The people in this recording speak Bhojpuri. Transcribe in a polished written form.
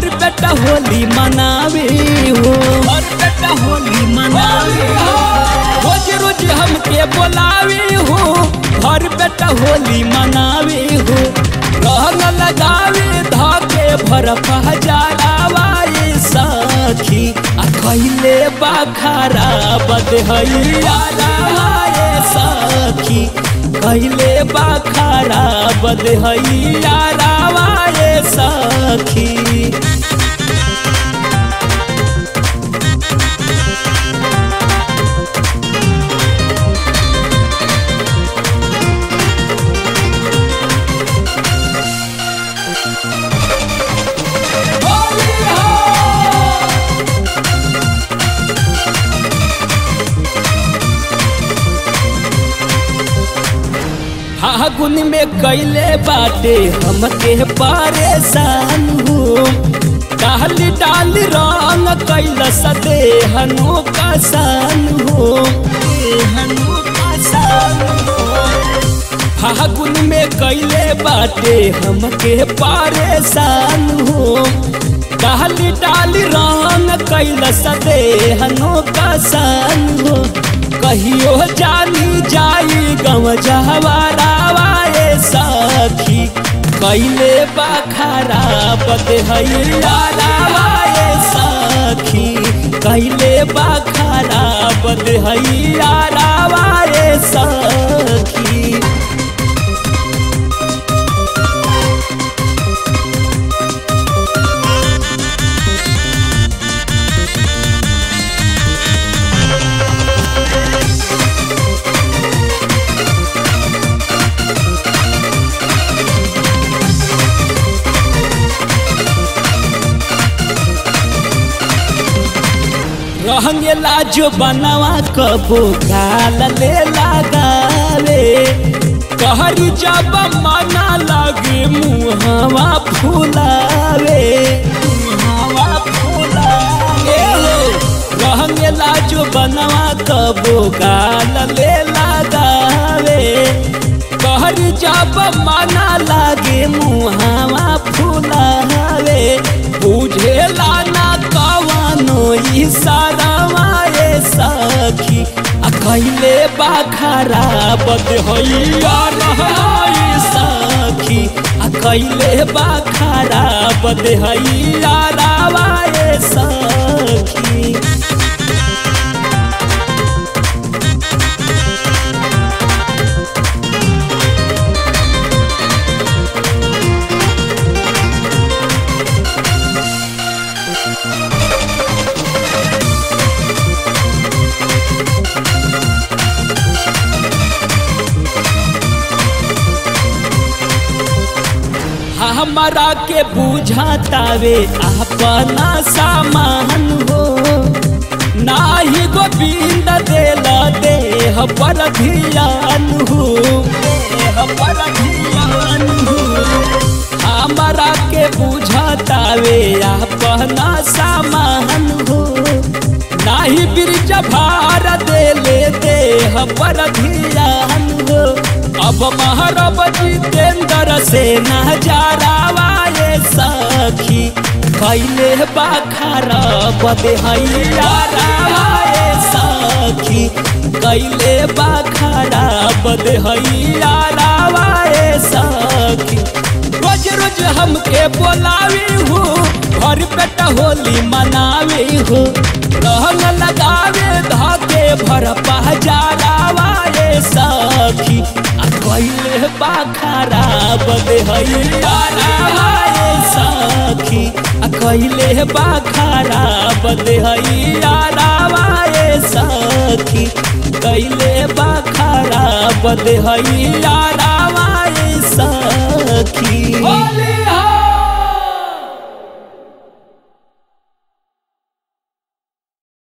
हर बेटा होली मनावे हो, हर बेटा होली मनावे हो। रोज रोज हमके बोलावे हो, हर बेटा होली मनावे हो। रंग लगावे धाके भर पहजारावाए सखी, आ कइले बाखारा बदहैया रावाए सखी, कइले बाखारा बदहैया रावाए सखी। फागुन में कैले बाटे हमके परेशान हो, डाली डाली रंग कैल सदेहनो कसान हो, देहनो कसान हो। फागुन में कैले बाटे हमके परेशान हो, डाली डाली रंग कैल सदेहनो कसान हो। कहियो जानी जाई गम जहवारावाए सखी, कैले बाखारा बदहैया रावाए सखी, कैले बाखारा बदहैया रावाए सखी। रंगेला जो बनवा कबो गाल ले लगावे, कहरी जब मना लगे मुहवा फुलावे, मुहवा फुलावे। रंगेला जो बनवा कबो गाल ले लगावे, कहरी जब मना लगे मुहवा फुलावे। बुझेला ना कवनो इशारावाए सखी, आ कैले बाखारा बदहैया रावाए सखी, आ कैले बाखारा बदहैया रावाए सखी। हमारा के बुझातावे अपना सामान हो, नाही गोविंद देला देह पर ध्यान हो, देह पर ध्यान हो। हमारा के बुझातावे अपना सामान हो, नाही बिरज भार देले देह पर ध्यान हो। अब महरब जितेंद्र से नजारावाए सखी, कैले बाखारा बदहैया रावाए सखी, कैले बाखारा बदहैया रावाए सखी। रोज रोज हमके बोलावे हो, हर बेटा होली मनावे हो। रंग लगावे धाके भर पहजारावाए सखी, आ कैले बाखारा बदहैया रावाए सखी, आ कैले बाखारा बदहैया रावाए सखी, कैले बाखारा बदहैया रावाए सखी।